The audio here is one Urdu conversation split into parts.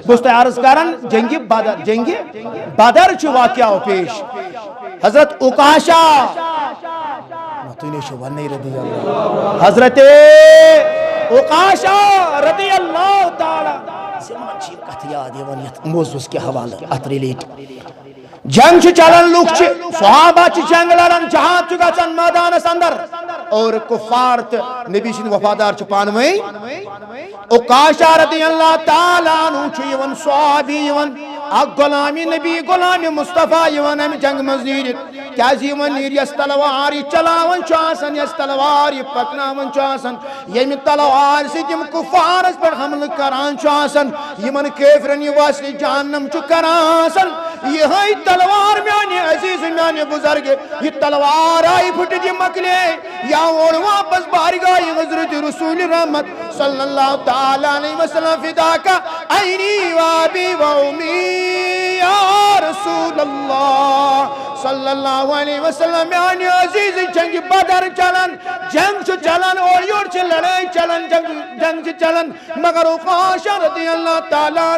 بس تو عرض کرن جنگی بدر چھ واقعہ پیش حضرت اکاشا حضرت اکاشا رضی اللہ تعالی موضوع کے حوالہ ات ریلیٹ جنگ چلان لوگ صحابہ جنگ لڑان جہاد گھان میدانس اندر اور کفار نبی سند وفادار پانوی اکاشا رضی اللہ تعالیٰ عنہ صحابی غلامی نبی غلامی مصطفیٰ جنگ مزید کیا نیریس تلوار چلاون یس تلوار پکناون یم تلوار ستم کفارس پر حمل کران یمن کیفرن یہ واسل جہنم کران یہ تلوار میانے عزیز میانے بزرگ یہ تلوار آئی پھٹ دی مکلے یا اور واپس بارگاہ حضرت رسول رحمت صلی اللہ تعالیٰ علیہ وسلم فدا کا عینی وابی وامی یا رسول اللہ صلی اللہ علیہ وسلم میانے عزیز جنگ بدر چلن جنگ چلن اور یور لڑائی چلن جنگ چلن مگر اکاشا رضی اللہ تعالیٰ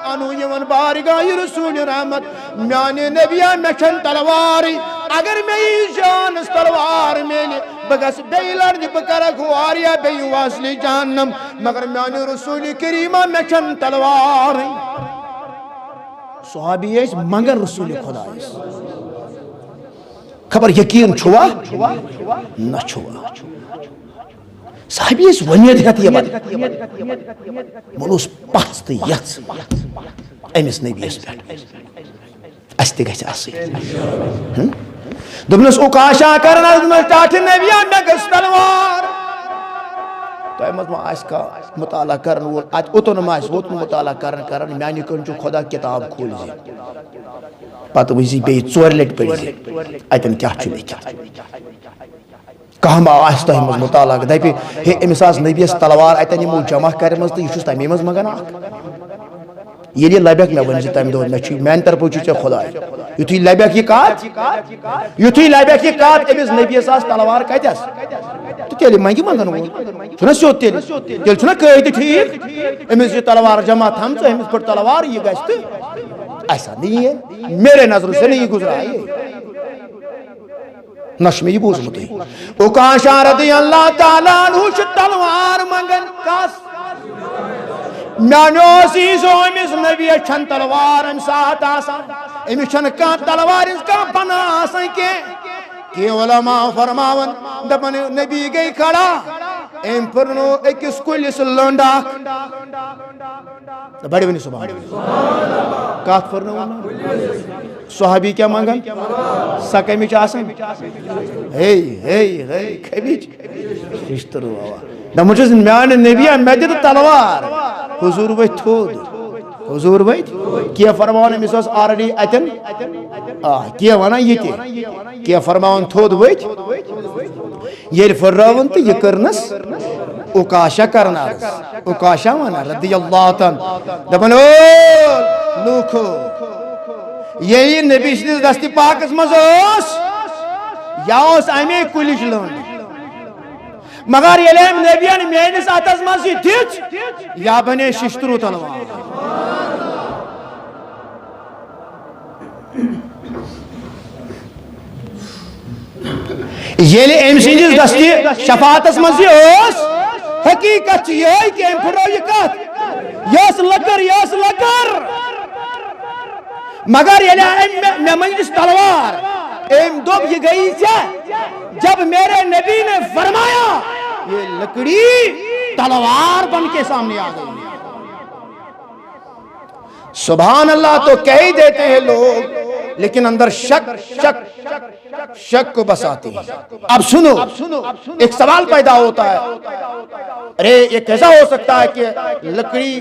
عنہ یون بارگاہ رسول رحمت میانے نبیہ میں چھن تلواری اگر میں جان اس تلوار میلے بگس بیلر دی بکرک واریا بی واسلی جہنم مگر میانے رسول کریمہ میں چھن تلواری صحابی ایس مگر رسول خدا ایس خبر یقین چھوا نہ چھوا صحابی ایس ونید ہے یہ بات ملوس پاست یت ایمس نبی اس پیٹ استی گھس آسی دبنس اکاشا کرنا دبنس ٹاٹھ نبی میں گس تلوار تو ایمز ما آس کا مطالعہ کرن وول آج اتن ما آس ووتن مطالعہ کرن میانی کنچو خدا کتاب کھول جی پتہ وزی بی ژور لٹ پڑھ جی اتن کیا چھو لیکھت کہاں آس تہ مز مطالعہ دپی ہے امس آس نبیس تلوار اتن یمو جمع کرمز تو یہ چھس تمی مز مگن اخ یہ لبیک میں ونزی تم دور میں میان طرف چھ خدا یتھی لبیک یہ کات امس نبیس آس تلوار کتس تو تیلی منگی منگن وول چھنا سیود تیلی چھنا قید ٹھیک امس یہ تلوار جمع تھم ژٕ امس پٹ تلوار یہ گژھِ تو ایسا نہیں ہے میرے نظروں سے نہیں گزرا ہے نش میں یہ بوزمت ہے اکاشا رضی اللہ تعالیٰ عنہ چھ تلوار منگن کس میانو عزیزو امس نبی چھن تلوار ام ساتھ آسان امس چھن کان تلوار اس کا بنا آسان کہ علماء فرماون دپن نبی گئی کھڑا ام پرنو اکس کلس لنڈا بڑی ونی سبحان اللہ کات پرنو صحابی کیا مانگن سکمیچ آسان ہے کبیچ رشترو آوا دمجھز میان نبی مجد تلوار حضور ویت تھود حضور ویت کیا فرمان مساس آردی اتن کیا وانا یہ تی کیا فرمان تھود ویت یہ فرراون تی یہ کرنس اکاشا کرناس اکاشا وانا رضی اللہ تعالی دبن لوکھو یہی نبی شدیس دستی پاکس مزوس یا اس امی کلیش لون مگر یہ لیم نبیان میانس آتاز مزی دیچ یا بنے ششترو تلوار یہ لیم امسینجز دستی شفاعتس مزی اوس حقیقت یہ کہ ام پھرو یہ کت یس لکر مگر یہ لیم میں مجلس تلوار ام دوب یہ گئی جب میرے نبی نے فرمایا یہ لکڑی تلوار بن کے سامنے آ گئی سبحان اللہ تو کہہ دیتے ہیں لوگ لیکن اندر شک کو بساتے ہیں اب سنو ایک سوال پیدا ہوتا ہے ارے یہ کیسا ہو سکتا ہے کہ لکڑی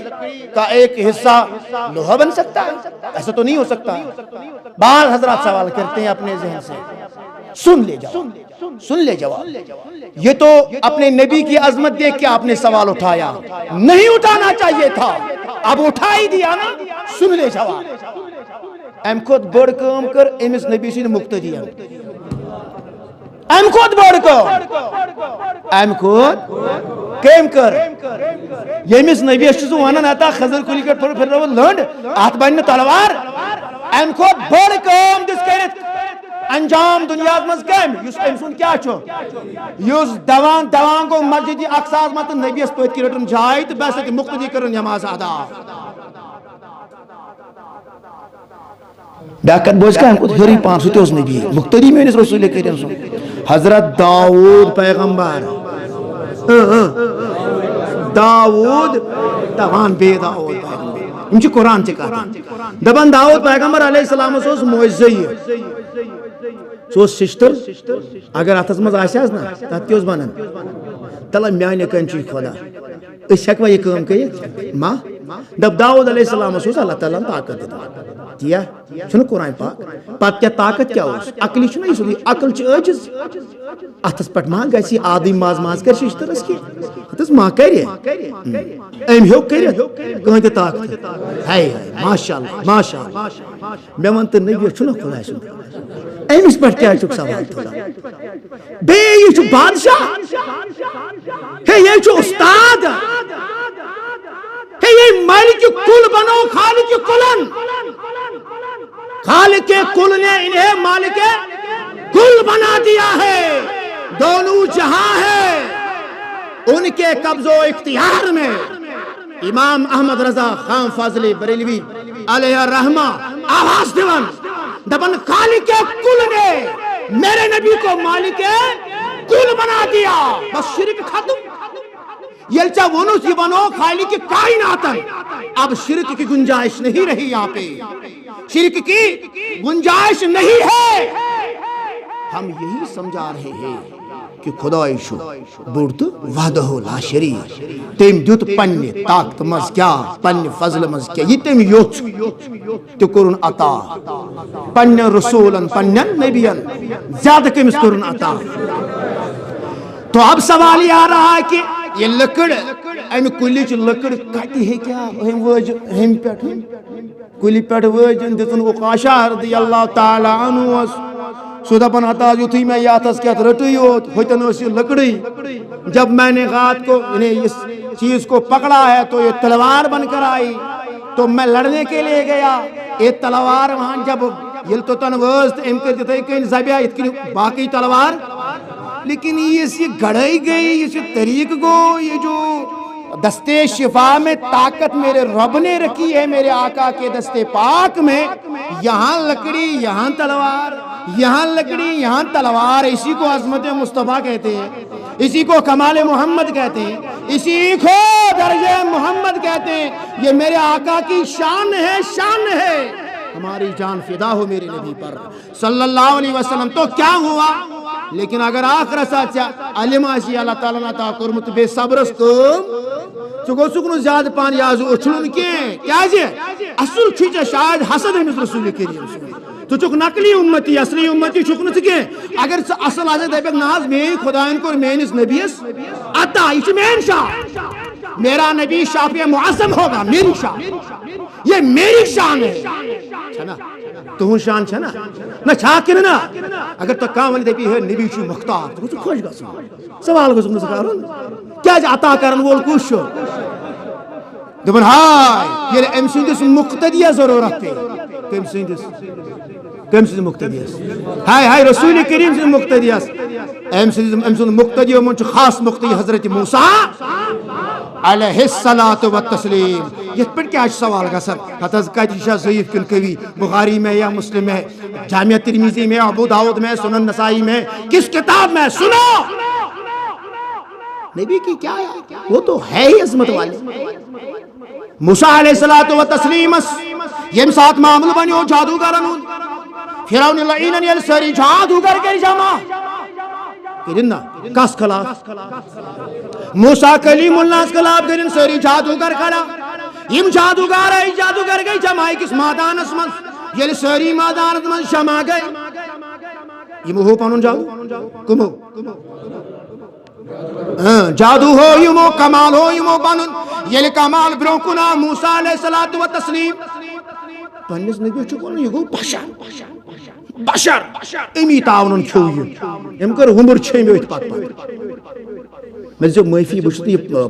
کا ایک حصہ لوہا بن سکتا ہے ایسا تو نہیں ہو سکتا بعض حضرات سوال کرتے ہیں اپنے ذہن سے سن لے جواب یہ تو اپنے نبی کی عظمت دیکھ کے آپ نے سوال اٹھایا نہیں اٹھانا چاہیے تھا اب اٹھا ہی دیا نا سن لے جواب ام خود بڑ کام کر امس نبی سے مقتدی ام کھوت بڑ ام کھوت کم کر یمس نبیس ونان اتا خضر کلی پہ پھر لنڈ ات بن تلوار ام کھوت بڑ کم دس کرت انجام دنیا مز کم اس ام سن کیا اس دوان گو مسجد اقصا مت نبیس پت کی رٹن جائے تو بس مقتدی کرن نماز ادا بیاکت بوز کا ہری پان سو تیوز نبی مقتدی میں رسول کریم سن حضرت داؤد پیغمبر داؤد دوان بے داؤد پیغمبر ان چھ قرآن چھ کہا دبان داؤد پیغمبر علیہ السلام سوز معزی سوز سشتر اگر اتس مز آسیاس نا تات کیوز بانن تلا میانے کنچی خدا اس ہیکوا یہ کام کریت ما دب داؤد علیہ السلام سوز اللہ تعالیٰ طاقت دیتا کیا چھنو قرآن پاک پات کیا طاقت کیا ہوس عقلی چھنو یہ سوزی عقل چھ عجز اتس پٹ ماں گیسی آدھی ماز کر ششتر اس کی اتس ماں کریے ایم ہیو کریے کہیں تے طاقت ہے ماشاءاللہ میں ونت نبی چھنو خدا سن ایم اس پٹ کیا چک سوال تھوڑا بے یہ چھو بادشاہ ہے یہ چھو استاد ہے یہ مالک کل بنو خالق کلن خالق کل نے انہیں مالک کل بنا دیا ہے دونوں جہاں ہے ان کے قبض و اختیار میں امام احمد رضا خان فاضلی بریلوی علیہ الرحمہ آواز دیوان دبن خالق کل نے میرے نبی کو مالک کل بنا دیا بس شرک ختم یلچا ونوس یہ بنو خالق کائناتن اب شرک کی گنجائش نہیں رہی یہاں پہ شرک کی گنجائش نہیں ہے ہم یہی سمجھا رہے ہیں کہ خدای شو بڑت وحدہ لا شریک تم دیت پنہ طاقت مز کیا پنہ فضل مز کیا یہ تم یوچ تو کرن عطا پنہ رسولن پنہ نبیان زیادہ کمس کرن عطا تو اب سوال یہ آ رہا ہے کہ یہ لکڑ ام کلیچ لکڑ کتی ہے کیا ہم وج ہم پیٹ کلی پیٹ وجن دتن اقاشا رضی اللہ تعالی عنہ سو دپن عطا یتھی میں یاتس کیا رٹی ہوتن اس لکڑی جب میں نے غات کو انہیں اس چیز کو پکڑا ہے تو یہ تلوار بن کر آئی تو میں لڑنے کے لیے گیا یہ تلوار وہاں جب یل تو تنوزت ام کر دیتا ہے کہ زبیہ اتنی باقی تلوار لیکن یہ گڑھائی گئی یہ طریق گو یہ جو دستے شفا میں طاقت میرے رب نے رکھی ہے میرے آقا کے دستے پاک میں یہاں لکڑی یہاں تلوار یہاں لکڑی یہاں تلوار اسی کو عظمت مصطفیٰ کہتے ہیں اسی کو کمال محمد کہتے ہیں اسی کو درجہ محمد کہتے ہیں یہ میرے آقا کی شان ہے ہماری جان فدا ہو میرے نبی پر صلی اللہ علیہ وسلم تو کیا ہوا لیکن اگر آخر ساتھیا علم آسی اللہ تعالیٰ نے تا کرمت بے صبرس کم چکو سکنو زیادہ پانی آزو اچھلن کیا جی اصل چھوچا شاید حسد ہے مثل رسول کریم سن تو چک نقلی امتی اصلی امتی چکن سکے اگر اصل آزے دے پہ ناز میں خدایان کو مینس نبیس عطا یہ مین شاہ میرا نبی شافی معظم ہوگا میری شان یہ میری شان ہے چھنا تہن شان چھنا نہ چھا کن نا اگر تو کام ونی دپی ہے نبی چھ مختار تو خوش گژھن سوال گژھن نہ کرن کیا عطا کرن وول کس چھو دپن ہاے یہ ام سندس مقتدی ضرورت ہے کم سندس مقتدی ہاے رسول کریم سند مقتدی ام سند مقتدی من خاص مقتدی حضرت موسیٰ علیہ الصلاة والتسلیم یہ پر کیا سوال گسن حتیٰ کتی شاہ ضعیف کن کوی بخاری میں یا مسلم میں جامعہ ترمیزی میں ابو داؤد میں سنن نسائی میں کس کتاب میں سنو نبی کی کیا ہے وہ تو ہے ہی عظمت والے موسیٰ علیہ الصلاة والتسلیم یم ساتھ معامل بنیو جادوگرن فیرون لعینن یل سری جادوگر کے جمع کرنا کس خلاف موسیٰ کلیم اللہ خلاف کرن سری جادوگر کھڑا یم جادوگر ہے جادوگر گئی جمعی کس مادان اسمن یل سری مادان اسمن شما گئی یم ہو پانون جادو کمو جادو ہو یمو کمال ہو یمو پانون یل کمال بروکنا موسیٰ علیہ السلام و تسلیم پنیس نبی چکو یہ گو پاشا بشر امی تعاون کھو ام کر ہمر چھم ات پت میں جو معافی بچ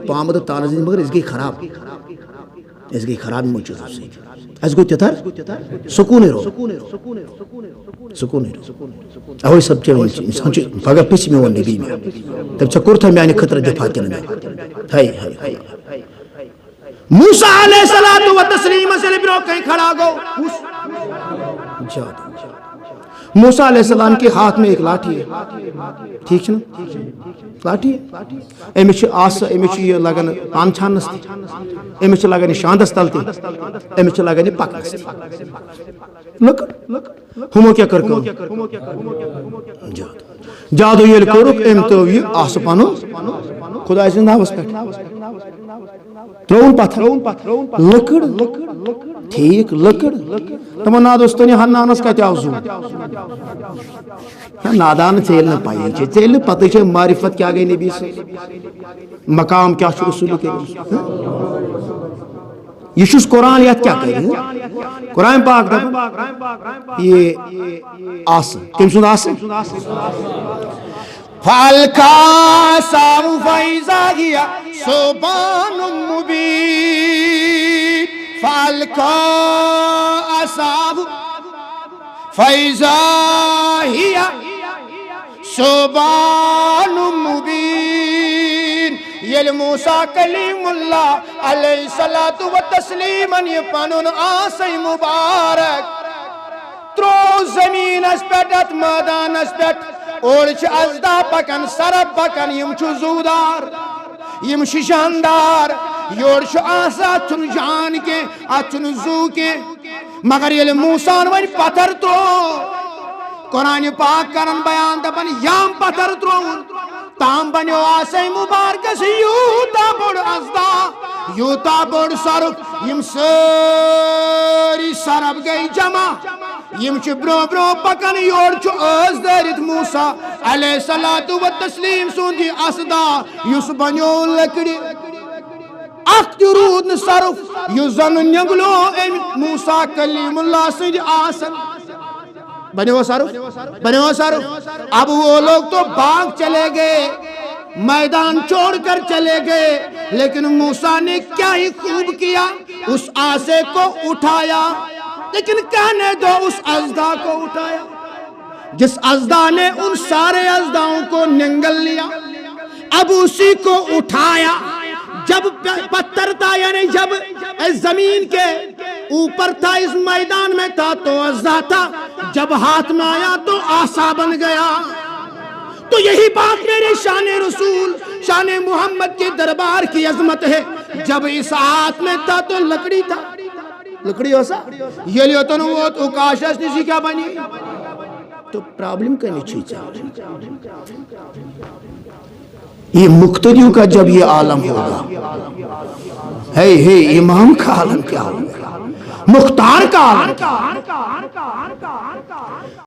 پامد تانز مگر اس گئی خراب مو چیزوں سے اس گو تتر سکون رو اوے سب چیز انسان پگہ پس میون نبی میں تب چھ کورتھا میانہ خطر دفاع کن میں ہائی موسیٰ علیہ الصلوۃ والتسلیم سے برو کہیں کھڑا گو جادو موسیٰ علیہ السلام کے ہاتھ میں ایک لاٹھی ہے ٹھیک ہے نا لاٹھی ہے امچ آس امچ یہ لگن پان چھانس امچ لگن شاندس تل تھی امچ لگن پکنس لک ہمو کیا کر جادو یہ کورک ام تو یہ آس پانو خدا سند ناوس پہ ترون پتھر لکڑ ٹھیک لکڑ تمو نادوستانی ہنانس کت آو زو نادان ژیل نہ پائی ژیل پتہ چھ معرفت کیا گئی نبی سے مقام کیا چھ رسول کریم یہ چھس قرآن یت کیا کرے قرآن پاک دپ یہ آس کم سند آس فالقى عصاه فإذا هي ثعبان مبين فالقى عصاه فإذا هي ثعبان مبين یل موسیٰ کلیم اللہ علیہ الصلوۃ والتسلیم یہ پنن آسی مبارک ترو زمین اس پیٹت میدان اس پیٹ اور ازدا پکن سرب پکن یم زودار یم شاندار یور آسا چن جان کے اچن زو کے مگر یل موسیٰ ون پتھر ترو قرآن پاک کرن بیان دپن یم پتھر ترون تام بنیو آسے مبارکس یوتا بڑ ازدا یوتا بڑ سرب یم ساری سرب گئی جمع یم چھ برو پکن یور چھ از دارت موسیٰ علیہ الصلوۃ والتسلیم سوندی اسدا یس بنیو لکڑی اخت رود سرف یس زن نگلو موسیٰ کلیم اللہ سند آسن بنیو سرف اب وہ لوگ تو بھاگ چلے گئے میدان چھوڑ کر چلے گئے لیکن موسیٰ نے کیا ہی خوب کیا اس آسے کو اٹھایا لیکن کہنے دو اس ازدا کو اٹھایا جس ازدا نے ان سارے ازداؤں کو ننگل لیا اب اسی کو اٹھایا جب پتھر تھا یعنی جب زمین کے اوپر تھا اس میدان میں تھا تو ازدا تھا جب ہاتھ میں آیا تو آسا بن گیا تو یہی بات میرے شان رسول شان محمد کے دربار کی عظمت ہے جب اس ہاتھ میں تھا تو لکڑی تھا لکڑی ہو سا یہ لیو تو وہ تو کاشش نسی کیا بنی تو پرابلم کرنی چاہیے یہ مقتدیوں کا جب یہ عالم ہوگا ہے امام کا عالم کیا ہوگا مختار کا عالم